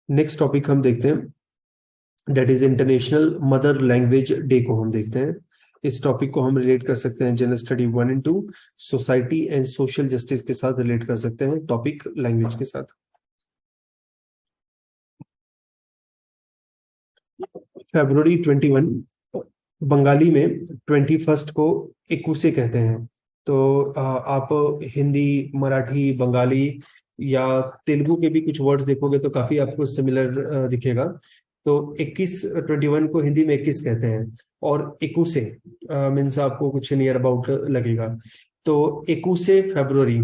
Next topic हम देखते हैं, date is International Mother Language Day को हम देखते हैं। इस टॉपिक को हम रिलेट कर सकते हैं general study 1 and 2, society and social justice के साथ रिलेट कर सकते हैं टॉपिक लैंग्वेज के साथ। फरवरी 21 बंगाली में 21 को एकुसे कहते हैं। तो आप हिंदी, मराठी, बंगाली या तेलुगु के भी कुछ वर्ड्स देखोगे तो काफी आपको सिमिलर दिखेगा। तो 21 को हिंदी में 21 कहते हैं और एकुसे मीन्स आपको कुछ नियर अबाउट लगेगा। तो एकुसे फरवरी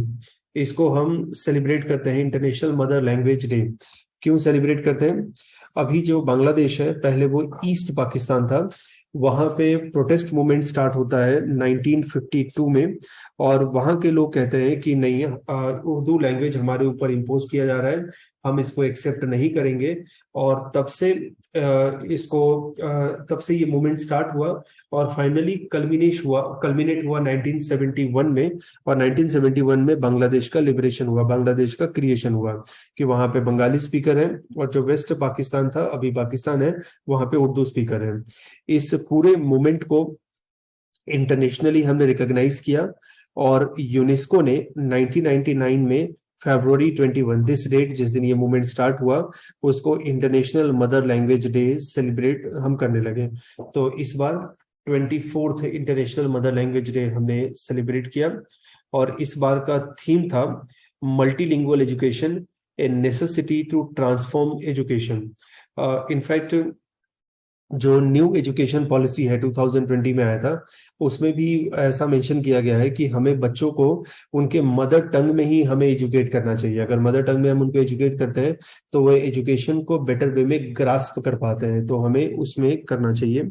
इसको हम सेलिब्रेट करते हैं इंटरनेशनल मदर लैंग्वेज डे। क्यों सेलिब्रेट करते हैं? अभी जो बांग्लादेश है, पहले वो ईस्ट पाकिस्तान था, वहां पे प्रोटेस्ट मूवमेंट स्टार्ट होता है 1952 में। और वहां के लोग कहते हैं कि नहीं, उर्दू लैंग्वेज हमारे ऊपर इम्पोज किया जा रहा है, हम इसको एक्सेप्ट नहीं करेंगे। और तब से ये मूवमेंट स्टार्ट हुआ और फाइनली कल्मिनेट हुआ 1971 में। और 1971 में बांग्लादेश का लिबरेशन हुआ, बांग्लादेश का क्रिएशन हुआ कि वहां पे बंगाली स्पीकर है और जो वेस्ट पाकिस्तान था, अभी पाकिस्तान है, वहां पे उर्दू स्पीकर है। इस पूरे मूवमेंट को इंटरनेशनली हमने रिकॉग्नाइज किया और यूनेस्को ने 1999 में फरवरी 21 दिस डेट, जिस दिन ये मूवमेंट स्टार्ट हुआ, उसको International Mother Language Day celebrate हम करने लगे। तो इस बार 24th International Mother Language Day हमने सेलिब्रेट किया और इस बार का थीम था multilingual education, a necessity to transform education. In fact जो न्यू एजुकेशन पॉलिसी है 2020 में आया था, उसमें भी ऐसा मेंशन किया गया है कि हमें बच्चों को उनके मदर टंग में ही हमें एजुकेट करना चाहिए। अगर मदर टंग में हम उनको एजुकेट करते हैं तो वो एजुकेशन को बेटर वे में ग्रास्प कर पाते हैं, तो हमें उसमें करना चाहिए।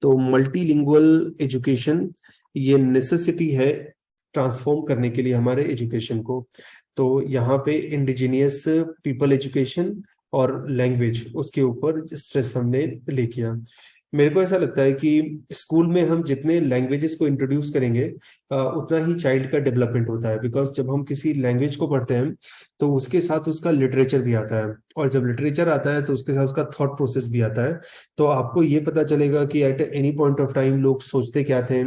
तो मल्टीलिंगुअल एजुकेशन ये नेसेसिटी है ट्रांसफॉर्म करने के लिए हमारे एजुकेशन को। तो यहाँ पे इंडिजिनियस पीपल एजुकेशन और लैंग्वेज, उसके ऊपर स्ट्रेस हमने ले किया। मेरे को ऐसा लगता है कि स्कूल में हम जितने लैंग्वेजेस को इंट्रोड्यूस करेंगे उतना ही चाइल्ड का डेवलपमेंट होता है। बिकॉज जब हम किसी लैंग्वेज को पढ़ते हैं तो उसके साथ उसका लिटरेचर भी आता है, और जब लिटरेचर आता है तो उसके साथ उसका थॉट प्रोसेस भी आता है। तो आपको ये पता चलेगा कि at any point of time लोग सोचते क्या थे,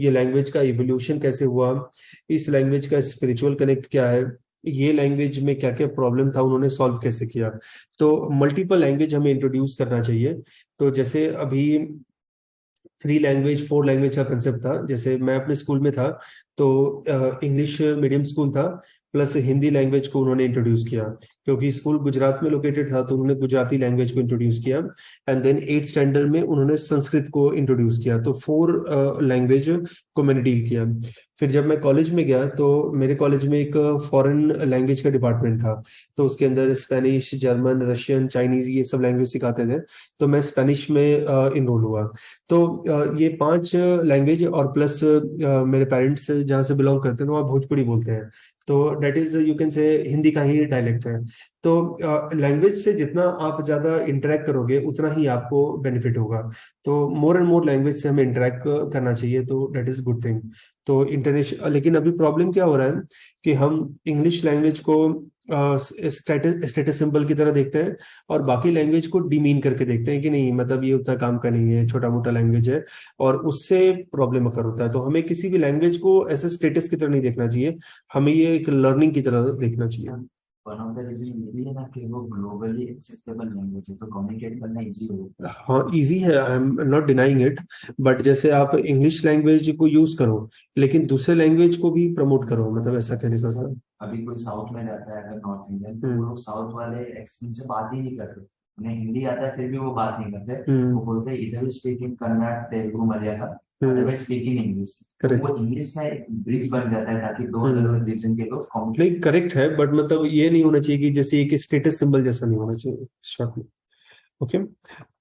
ये लैंग्वेज का इवोल्यूशन कैसे हुआ, इस लैंग्वेज का स्पिरिचुअल कनेक्ट क्या है, ये लैंग्वेज में क्या क्या प्रॉब्लम था, उन्होंने सॉल्व कैसे किया। तो मल्टीपल लैंग्वेज हमें इंट्रोड्यूस करना चाहिए। तो जैसे अभी 3 लैंग्वेज 4 लैंग्वेज का कंसेप्ट था, जैसे मैं अपने स्कूल में था तो इंग्लिश मीडियम स्कूल था, प्लस हिंदी लैंग्वेज को उन्होंने इंट्रोड्यूस किया। क्योंकि स्कूल गुजरात में लोकेटेड था तो उन्होंने गुजराती लैंग्वेज को इंट्रोड्यूस किया। एंड देन 8th स्टैंडर्ड में उन्होंने संस्कृत को इंट्रोड्यूस किया। तो 4 लैंग्वेज को मैंने डील किया। फिर जब मैं कॉलेज में गया तो मेरे कॉलेज में एक फॉरेन लैंग्वेज का डिपार्टमेंट था। तो उसके अंदर स्पेनिश, जर्मन, रशियन, चाइनीज, ये सब लैंग्वेज सिखाते थे। तो मैं स्पेनिश में इनरोल हुआ। तो ये 5 लैंग्वेज और प्लस मेरे पेरेंट्स जहाँ से बिलोंग करते हैं वहाँ भोजपुरी बोलते हैं। तो date is you can say Hindi का ही डायलेक्ट है। तो लैंग्वेज से जितना आप ज्यादा इंटरेक्ट करोगे उतना ही आपको बेनिफिट होगा। तो मोर एंड मोर लैंग्वेज से हमें इंटरेक्ट करना चाहिए, तो डेट इज गुड थिंग। तो इंटरनेशनल, लेकिन अभी प्रॉब्लम क्या हो रहा है कि हम इंग्लिश लैंग्वेज को स्टेटस सिंबल की तरह देखते हैं और बाकी लैंग्वेज को डिमीन करके देखते हैं कि नहीं, मतलब ये उतना काम का नहीं है, छोटा मोटा लैंग्वेज है, और उससे प्रॉब्लम अकर होता है। तो हमें किसी भी लैंग्वेज को ऐसे स्टेटस की तरह नहीं देखना चाहिए, हमें ये एक लर्निंग की तरह देखना चाहिए। वन ऑफ द रीजन ये भी है ना कि वो ग्लोबली एक्सेप्टेबल लैंग्वेज है, तो कम्युनिकेट करना इजी होता है। हाँ, इजी है, I am not denying it. But जैसे आप इंग्लिश लैंग्वेज को यूज करो लेकिन दूसरे लैंग्वेज को भी प्रमोट करो, मतलब ऐसा कहने का था। अभी कोई साउथ में जाता है अगर नॉर्थ इंडियन, तो वो हम्म। लोग साउथ वाले एक्सेंट से बात ही नहीं करते। उन्हें हिंदी आता है फिर भी वो बात नहीं करते। वो हम्म। बोलते हैं इधर speaking Kannada, Telugu, Malayalam, hmm. Otherwise speaking English. तो करेक्ट। वो इंग्लिश का एक ब्रिज बन जाता है ताकि दो अलग हम्म। अलग रीजन के लोग नहीं, करेक्ट है, बट मतलब ये नहीं होना चाहिए कि जैसे एक स्टेटस सिंबल जैसा नहीं होना चाहिए शॉर्ट में। ओके।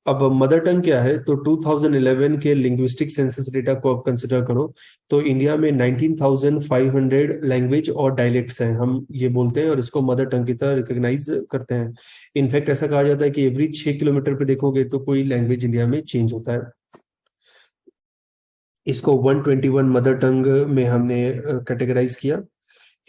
अब मदर टंग क्या है? तो 2011 के लिंग्विस्टिक सेंसस डेटा को आप कंसिडर करो तो इंडिया में 19,500 लैंग्वेज और डायलेक्ट्स हैं, हम ये बोलते हैं, और इसको मदर टंग की तरह रिकॉग्नाइज करते हैं। इनफैक्ट ऐसा कहा जाता है कि एवरी 6 किलोमीटर पे देखोगे तो कोई लैंग्वेज इंडिया में चेंज होता है। इसको 121 मदर टंग में हमने कैटेगराइज किया।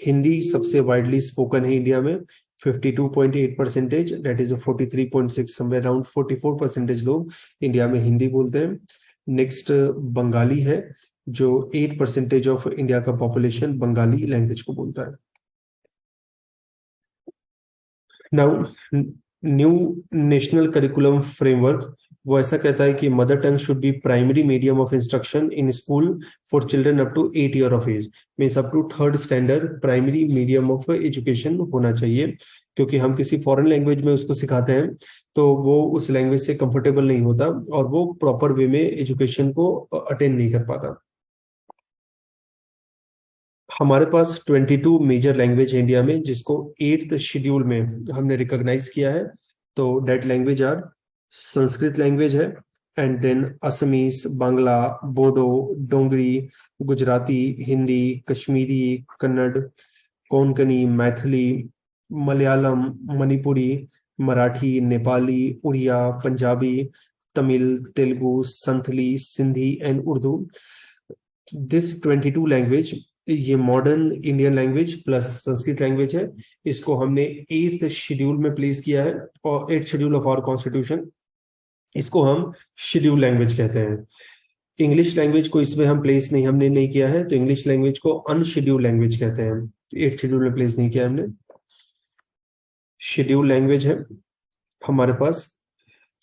हिंदी सबसे वाइडली स्पोकन है इंडिया में, 52.8%, that is 43.6, समवेयर अराउंड 44% लोग इंडिया में हिंदी बोलते हैं। नेक्स्ट बंगाली है, जो 8% ऑफ इंडिया का पॉपुलेशन बंगाली लैंग्वेज को बोलता है। Now new national curriculum framework वो ऐसा कहता है कि mother tongue should be primary medium of instruction in school for children up to 8 year of age, means up to 3rd standard primary medium of education होना चाहिए, क्योंकि हम किसी फॉरेन लैंग्वेज में उसको सिखाते हैं तो वो उस लैंग्वेज से कंफर्टेबल नहीं होता और वो प्रॉपर वे में एजुकेशन को अटेंड नहीं कर पाता। हमारे पास 22 मेजर लैंग्वेज है इंडिया में, जिसको 8th शेड्यूल में हमने रिकॉग्नाइज किया है। तो that language are Sanskrit language है, and then Assamese, Bangla, Bodo, Dogri, Gujarati, Hindi, Kashmiri, Kannada, Konkani, Maithili, Malayalam, Manipuri, Marathi, Nepali, Oriya, Punjabi, Tamil, Telugu, Santhali, Sindhi and Urdu. This 22 language, ये modern Indian language plus Sanskrit language है, इसको हमने 8th शेड्यूल में प्लेस किया है, और 8th schedule of our constitution, इसको हम शेड्यूल लैंग्वेज कहते हैं। इंग्लिश लैंग्वेज को इसमें हम प्लेस नहीं हमने नहीं किया है, तो इंग्लिश लैंग्वेज को अनशेड्यूल लैंग्वेज कहते हैं। 8th शेड्यूल में प्लेस नहीं किया हमने। शेड्यूल लैंग्वेज है हमारे पास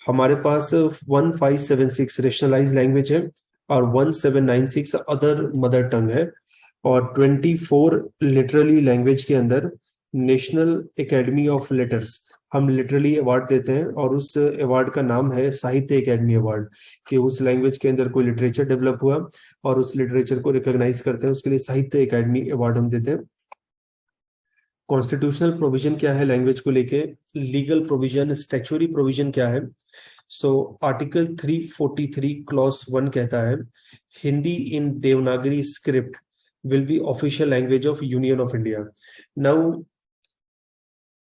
1576 रेशनलाइज लैंग्वेज है, और 1796 अदर मदर टंग है, और 24 लिटरली लैंग्वेज के अंदर नेशनल एकेडमी ऑफ लेटर्स हम लिटरली अवार्ड देते हैं, और उस अवार्ड का नाम है साहित्य एकेडमी अवार्ड, कि उस लैंग्वेज के अंदर कोई लिटरेचर डेवलप हुआ और उस लिटरेचर को रिकॉग्नाइज करते हैं, उसके लिए साहित्य एकेडमी अवार्ड हम देते हैं। कॉन्स्टिट्यूशनल प्रोविजन क्या है लैंग्वेज को लेके, लीगल प्रोविजन, स्टैच्यूटरी प्रोविजन क्या है। सो आर्टिकल 343 क्लॉज 1 कहता है Hindi in Devanagari script will be official language of Union of India. Now,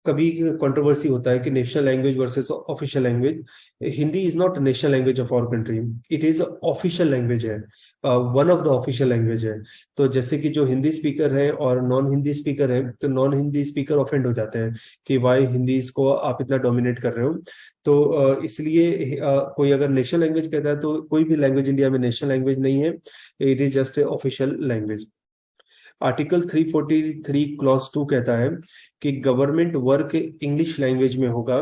कभी कंट्रोवर्सी होता है कि national language versus official language. Hindi is not national language of our country, it is official language है, one of the official language है। तो जैसे कि जो हिंदी स्पीकर है और नॉन हिंदी स्पीकर है, तो नॉन हिंदी स्पीकर ऑफेंड हो जाते हैं कि वाई हिंदी को आप इतना डोमिनेट कर रहे हो। तो इसलिए कोई अगर नेशनल लैंग्वेज कहता है तो कोई भी लैंग्वेज इंडिया में नेशनल लैंग्वेज नहीं है, it is just a official language. Article 343 clause 2 कहता है कि गवर्नमेंट वर्क इंग्लिश लैंग्वेज में होगा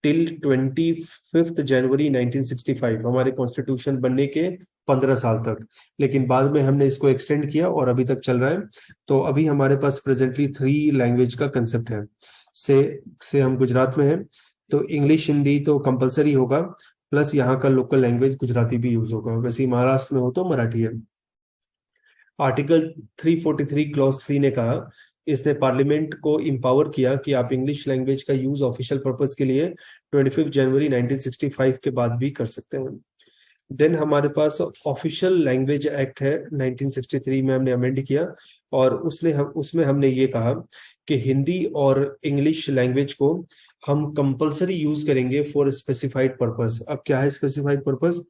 टिल 25 जनवरी 1965, हमारे कॉन्स्टिट्यूशन बनने के 15 साल तक, लेकिन बाद में हमने इसको एक्सटेंड किया और अभी तक चल रहा है। तो अभी हमारे पास प्रेजेंटली 3 लैंग्वेज का कंसेप्ट है। से हम गुजरात में हैं, तो इंग्लिश हिंदी तो कंपलसरी होगा, प्लस यहाँ का लोकल लैंग्वेज गुजराती भी यूज होगा। वैसे ही महाराष्ट्र में हो तो मराठी है। आर्टिकल 343 क्लॉज 3 ने कहा, इसने पार्लियामेंट को इंपावर किया कि आप इंग्लिश लैंग्वेज का यूज ऑफिशियल पर्पस के लिए 25 जनवरी 1965 के बाद भी कर सकते हैं। देन हमारे पास ऑफिशियल लैंग्वेज एक्ट है 1963 में हमने अमेंड किया, और उसमें हमने ये कहा कि हिंदी और इंग्लिश लैंग्वेज को हम कंपलसरी यूज करेंगे फॉर स्पेसिफाइड पर्पस। अब क्या है specified purpose?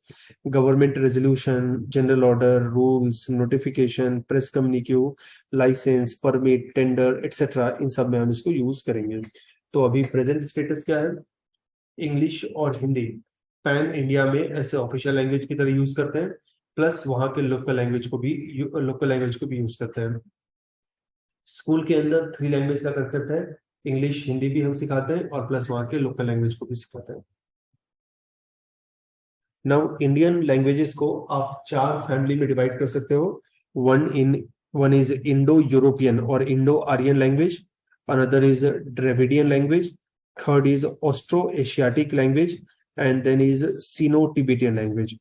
Government resolution, general order, rules, notification, press communique, licence, permit, tender etcetera, इन सब में हम इसको यूज करेंगे। तो अभी प्रेजेंट स्टेटस क्या है? इंग्लिश और हिंदी पैन इंडिया में ऐसे ऑफिशियल लैंग्वेज की तरह यूज करते हैं, प्लस वहां के लोकल लैंग्वेज को भी यूज करते हैं। स्कूल के अंदर 3 लैंग्वेज का कंसेप्ट है, इंग्लिश हिंदी भी हम सिखाते हैं और प्लस वहां के लोकल लैंग्वेज को भी सिखाते हैं। नाउ इंडियन लैंग्वेजेस को आप 4 फैमिली में डिवाइड कर सकते हो। वन इज इंडो यूरोपियन और Indo Aryan language, another is Dravidian language, third is Austro Asiatic language, and then is Sino Tibetan language.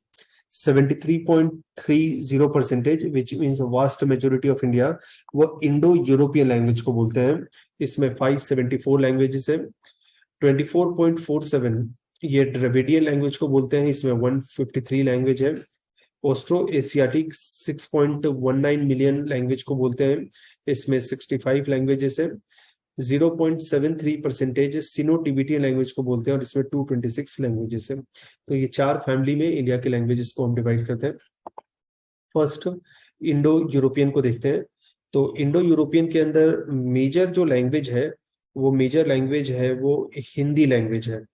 73.30% which means vast majority of India वो Indo European language को बोलते हैं। इसमें 574 languages है। 24.47 ये Dravidian language को बोलते हैं, इसमें 153 लैंग्वेज है। ऑस्ट्रो एशियाटिक 6.19 मिलियन लैंग्वेज को बोलते हैं, इसमें 65 लैंग्वेजेस है। 0.73% सिनो टिबेटियन लैंग्वेज को बोलते हैं और इसमें 226 लैंग्वेजेस है। तो ये 4 फैमिली में इंडिया के लैंग्वेजेस को हम डिवाइड करते हैं। फर्स्ट इंडो यूरोपियन को देखते हैं। तो इंडो यूरोपियन के अंदर मेजर जो लैंग्वेज है वो मेजर लैंग्वेज है वो हिंदी लैंग्वेज है।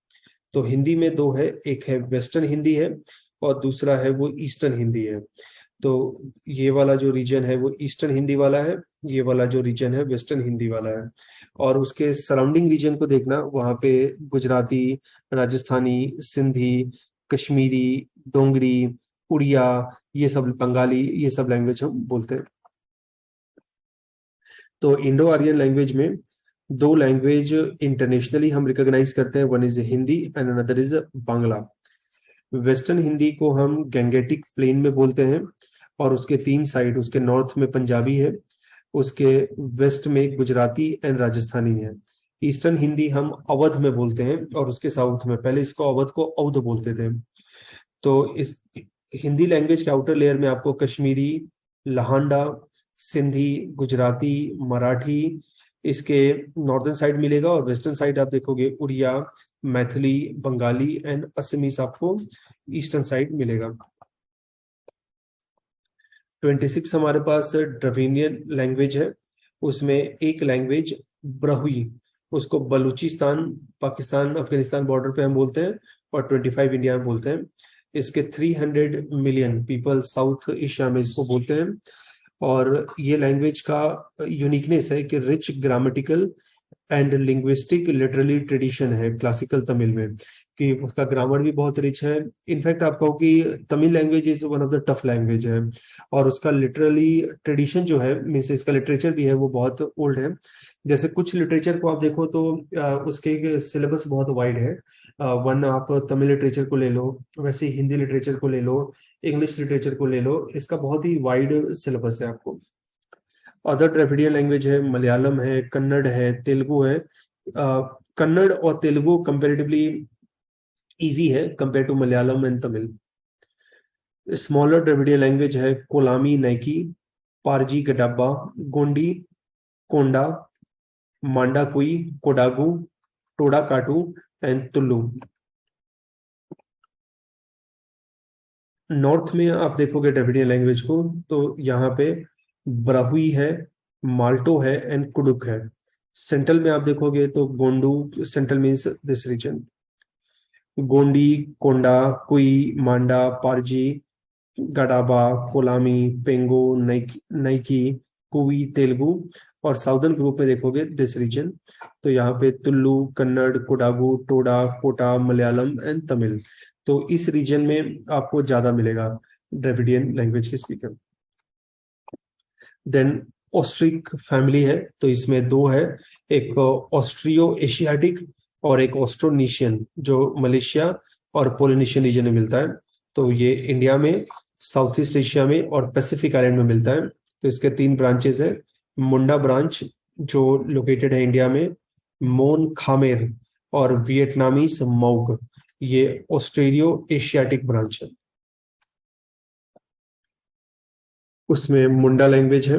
तो हिंदी में दो है, एक है वेस्टर्न हिंदी है और दूसरा है वो ईस्टर्न हिंदी है। तो ये वाला जो रीजन है वो ईस्टर्न हिंदी वाला है, ये वाला जो रीजन है वेस्टर्न हिंदी वाला है। और उसके सराउंडिंग रीजन को देखना, वहाँ पे गुजराती, राजस्थानी, सिंधी, कश्मीरी, डोंगरी, उड़िया, ये सब, बंगाली, ये सब लैंग्वेज हम बोलते हैं। तो इंडो आर्यन लैंग्वेज में दो लैंग्वेज इंटरनेशनली हम रिकॉग्नाइज करते हैं, one is Hindi and another is Bangla. Western Hindi को हम गैंगेटिक प्लेन में बोलते हैं और उसके तीन साइड, उसके नॉर्थ में पंजाबी है, उसके वेस्ट में गुजराती एंड राजस्थानी है। ईस्टर्न हिंदी हम अवध में बोलते हैं और उसके साउथ में, पहले इसको अवध को अवध बोलते थे। तो इस हिंदी लैंग्वेज के आउटर लेयर में आपको कश्मीरी, लहांडा, सिंधी, गुजराती, मराठी इसके नॉर्दर्न साइड मिलेगा, और वेस्टर्न साइड आप देखोगे उड़िया, मैथिली, बंगाली एंड असमीज आपको ईस्टर्न साइड मिलेगा। 26 हमारे पास द्रविडियन लैंग्वेज है, उसमें एक लैंग्वेज ब्रहुई, उसको बलूचिस्तान, पाकिस्तान, अफगानिस्तान बॉर्डर पे हम बोलते हैं, और 25 इंडिया में बोलते हैं। इसके 300 मिलियन पीपल साउथ एशिया में इसको बोलते हैं। और ये लैंग्वेज का यूनिकनेस है कि rich grammatical and linguistic literally tradition है क्लासिकल तमिल में, कि उसका ग्रामर भी बहुत रिच है। इनफैक्ट आप कहो कि Tamil language is one of the tough language है, और उसका लिटरली ट्रेडिशन जो है, मीन्स इसका लिटरेचर भी है वो बहुत ओल्ड है। जैसे कुछ लिटरेचर को आप देखो तो उसके सिलेबस बहुत वाइड है। वन आप तमिल लिटरेचर को ले लो, वैसे ही हिंदी लिटरेचर को ले लो, इंग्लिश लिटरेचर को ले लो, इसका बहुत ही वाइड सिलेबस है आपको। अदर द्रविडियन लैंग्वेज है, मलयालम है, कन्नड़ है, तेलुगु है। कन्नड़ और तेलुगु कंपेरेटिवली इजी है compare to Malayalam and Tamil. Smaller Dravidian language है कोलामी, नैकी, पारजी, गडाबा, गोंडी, कोंडा, मांडाकुई, कोडागू, टोडा काटू एंड तुलु। नॉर्थ में आप देखोगे द्रविडियन लैंग्वेज को तो यहाँ पे ब्राहुई है, माल्टो है एंड कुडुक है। सेंट्रल में आप देखोगे तो गोंडू, central means this region, Gondi, Konda, Kui, Manda, पारजी, गडाबा, Kolami, पेंगो, नैकी, कुई, तेलुगु। और साउदर्न ग्रुप में देखोगे दिस रीजन, तो यहाँ पे तुल्लु, कन्नड़, कोडागु, टोडा, कोटा, मलयालम एंड तमिल। तो इस रीजन में आपको ज्यादा मिलेगा द्रविडियन लैंग्वेज के स्पीकर। देन ऑस्ट्रिक फैमिली है, तो इसमें दो है, एक ऑस्ट्रियो एशियाटिक और एक ऑस्ट्रोनेशियन, जो मलेशिया और पोलिनेशियन रीजन में मिलता है। तो ये इंडिया में, साउथ ईस्ट एशिया में और पैसिफिक आइलैंड में मिलता है। तो इसके तीन ब्रांचेस है, मुंडा ब्रांच जो लोकेटेड है इंडिया में, मोन खामेर और वियतनामीज मौग, ये ऑस्ट्रेलियो एशियाटिक ब्रांच है। उसमें मुंडा लैंग्वेज है,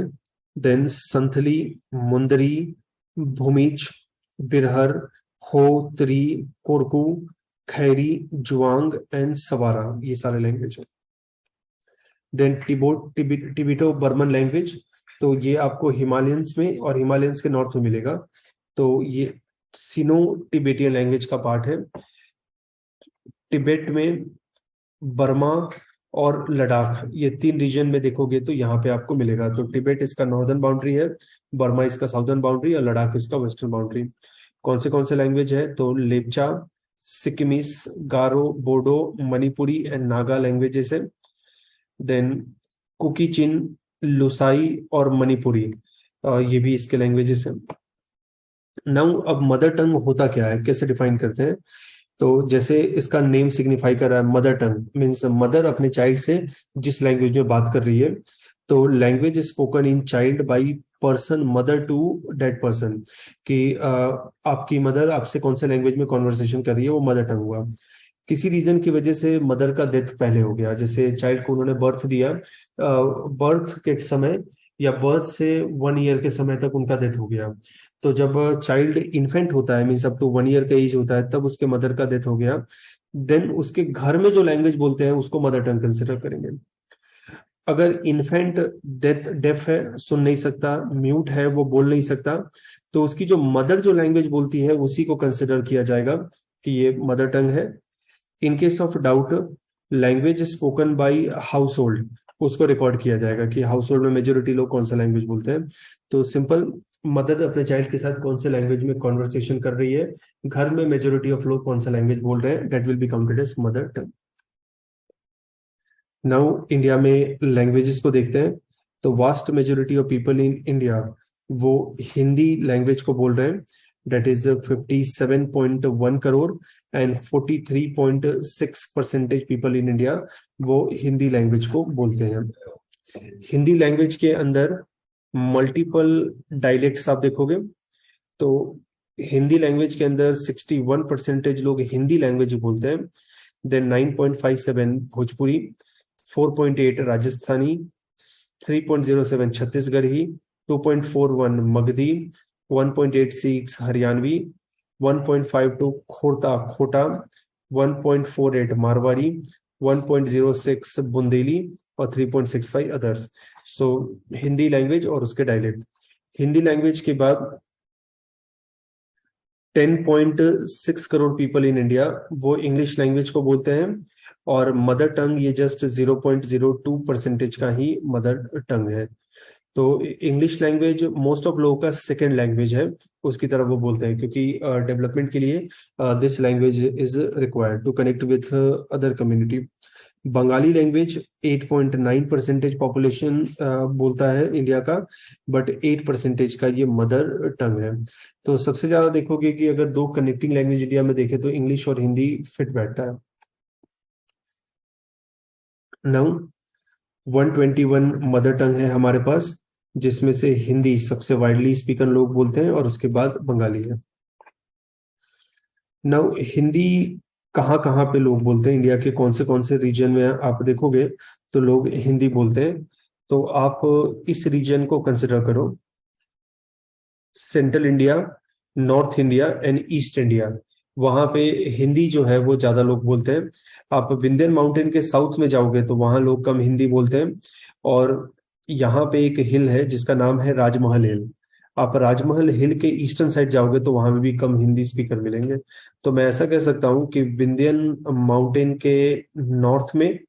देन संथली, मुंदरी, भूमिज, बिरहर, हो, त्री, कोरकू, खैरी, जुआंग एंड सवारा, ये सारे लैंग्वेज है। देन टिबिटो बर्मन लैंग्वेज, तो ये आपको हिमालयंस में और हिमालयंस के नॉर्थ में मिलेगा। तो ये सिनो टिबेटियन लैंग्वेज का पार्ट है। तिब्बत में, बर्मा और लद्दाख, ये तीन रीजन में देखोगे तो यहाँ पे आपको मिलेगा। तो तिब्बत इसका नॉर्दर्न बाउंड्री है, बर्मा इसका साउदर्न बाउंड्री और लद्दाख इसका वेस्टर्न बाउंड्री। कौन से लैंग्वेज है, तो लेप्चा, सिक्किमीज, गारो, बोडो, मणिपुरी एंड नागा लैंग्वेजेस है। देन कुकी-चिन, लुसाई और मणिपुरी, ये भी इसके लैंग्वेजेस हैं। नाउ अब मदर टंग होता क्या है, कैसे डिफाइन करते हैं, तो जैसे इसका नेम सिग्निफाई कर रहा है, मदर टंग मीन्स मदर अपने चाइल्ड से जिस लैंग्वेज में बात कर रही है। तो language spoken in child by person mother to dead person, कि आपकी मदर आपसे कौन से लैंग्वेज में कॉन्वर्सेशन कर रही है, वो मदर टंग हुआ। किसी रीजन की वजह से मदर का डेथ पहले हो गया, जैसे चाइल्ड को उन्होंने बर्थ दिया, बर्थ के समय या बर्थ से 1 ईयर के समय तक उनका डेथ हो गया। तो जब चाइल्ड इन्फेंट होता है, मीन्स अप टू 1 ईयर का एज होता है, तब उसके मदर का डेथ हो गया, देन उसके घर में जो लैंग्वेज बोलते हैं उसको मदर टंग कंसिडर करेंगे। अगर इन्फेंट डेफ है, सुन नहीं सकता, म्यूट है, वो बोल नहीं सकता, तो उसकी जो मदर जो लैंग्वेज बोलती है उसी को कंसिडर किया जाएगा कि ये मदर टंग है। In case of doubt, language spoken by house hold, उसको रिकॉर्ड किया जाएगा कि हाउस होल्ड में मेजोरिटी लोग कौन सा लैंग्वेज बोलते हैं। तो सिंपल, मदर अपने चाइल्ड के साथ कौन से लैंग्वेज में कॉन्वर्सेशन कर रही है, घर में मेजोरिटी ऑफ लोग कौन सा लैंग्वेज बोल रहे हैं, that will be counted as mother tongue. Now India में लैंग्वेजेस को देखते हैं। तो vast majority of people in India वो हिंदी लैंग्वेज को बोल रहे हैं, that is 57.1 crore, and 43.6% people in India वो हिंदी लैंग्वेज को बोलते हैं। हिंदी लैंग्वेज के अंदर मल्टीपल डायलेक्ट्स आप देखोगे, तो हिंदी लैंग्वेज के अंदर 61% लोग हिंदी लैंग्वेज बोलते हैं, देन 9.57 भोजपुरी, 4.8 राजस्थानी, 3.07 छत्तीसगढ़ी, 2.41 मगधी, 1.86 हरियाणवी, 1.52 खोटा, 1.48 मारवाड़ी, 1.06 बुंदेली और 3.65 अदर्स। सो हिंदी लैंग्वेज और उसके डायलेक्ट। हिंदी लैंग्वेज के बाद 10.6 करोड़ पीपल इन इंडिया वो इंग्लिश लैंग्वेज को बोलते हैं, और मदर टंग ये जस्ट 0.02% का ही मदर टंग है। तो इंग्लिश लैंग्वेज मोस्ट ऑफ लोगों का सेकेंड लैंग्वेज है, उसकी तरफ वो बोलते हैं, क्योंकि डेवलपमेंट के लिए this language is required to connect with other community. Bengali language 8.9% population बोलता है इंडिया का, बट 8% का ये मदर टंग है। तो सबसे ज्यादा देखोगे कि अगर दो कनेक्टिंग लैंग्वेज इंडिया में देखे तो इंग्लिश और हिंदी फिट बैठता है। नाउ 121 मदर टंग है हमारे पास, जिसमें से हिंदी सबसे वाइडली स्पीकर लोग बोलते हैं और उसके बाद बंगाली है। नाउ हिंदी कहाँ कहाँ पे लोग बोलते हैं, इंडिया के कौन से रीजन में आप देखोगे तो लोग हिंदी बोलते हैं। तो आप इस रीजन को कंसिडर करो, central India, north India and east India, वहां पे हिंदी जो है वो ज्यादा लोग बोलते हैं। आप विंध्यन माउंटेन के साउथ में जाओगे तो वहां लोग कम हिंदी बोलते हैं। और यहाँ पे एक हिल है जिसका नाम है राजमहल हिल, आप राजमहल हिल के ईस्टर्न साइड जाओगे तो वहां भी कम हिंदी स्पीकर मिलेंगे। तो मैं ऐसा कह सकता हूँ कि विंध्यन माउंटेन के नॉर्थ में,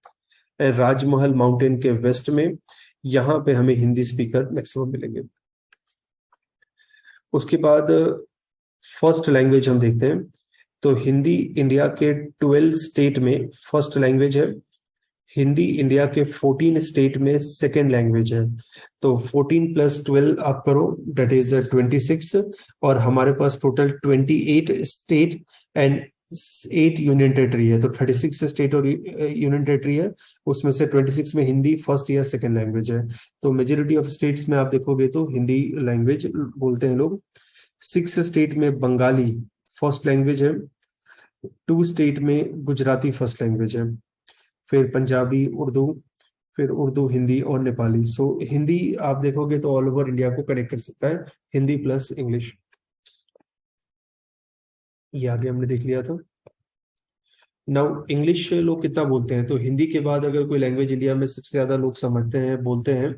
राजमहल माउंटेन के वेस्ट में, यहाँ पे हमें हिंदी स्पीकर मैक्सिमम मिलेंगे। उसके बाद फर्स्ट लैंग्वेज हम देखते हैं। तो हिंदी इंडिया के 12 स्टेट में फर्स्ट लैंग्वेज है, हिंदी इंडिया के 14 स्टेट में सेकेंड लैंग्वेज है। तो 14 प्लस 12 आप करो, दैट इज 26, और हमारे पास total 28 state and 8 union territory है। तो 36 स्टेट और यूनियन टेरिटरी है, उसमें से 26 में हिंदी फर्स्ट या सेकेंड लैंग्वेज है। तो मेजोरिटी ऑफ स्टेट्स में आप देखोगे तो हिंदी लैंग्वेज बोलते हैं लोग। 6 स्टेट में बंगाली फर्स्ट लैंग्वेज है, 2 स्टेट में गुजराती फर्स्ट लैंग्वेज है, फिर पंजाबी, उर्दू, फिर उर्दू, हिंदी और नेपाली। सो हिंदी आप देखोगे तो ऑल ओवर इंडिया को कनेक्ट कर सकता है, हिंदी प्लस इंग्लिश। ये आगे हमने देख लिया था। नाउ इंग्लिश लोग कितना बोलते हैं, तो हिंदी के बाद अगर कोई लैंग्वेज इंडिया में सबसे ज्यादा लोग समझते हैं बोलते हैं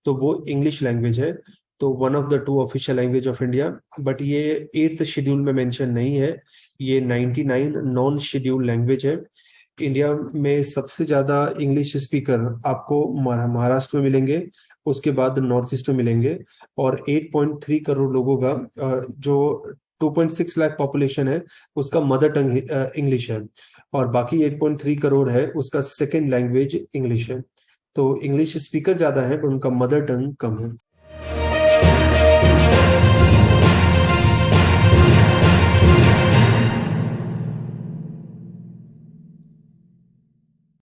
तो वो इंग्लिश लैंग्वेज है। तो one of the 2 official language of India, but ये 8th शेड्यूल में मेंशन नहीं है, ये 99 नॉन शेड्यूल लैंग्वेज है। इंडिया में सबसे ज्यादा इंग्लिश स्पीकर आपको महाराष्ट्र में मिलेंगे, उसके बाद नॉर्थ ईस्ट में मिलेंगे, और 8.3 करोड़ लोगों का जो 2.6 लाख पॉपुलेशन है उसका मदर टंग इंग्लिश है, और बाकी 8.3 करोड़ है उसका सेकेंड लैंग्वेज इंग्लिश है। तो इंग्लिश स्पीकर ज्यादा है पर उनका मदर टंग कम है।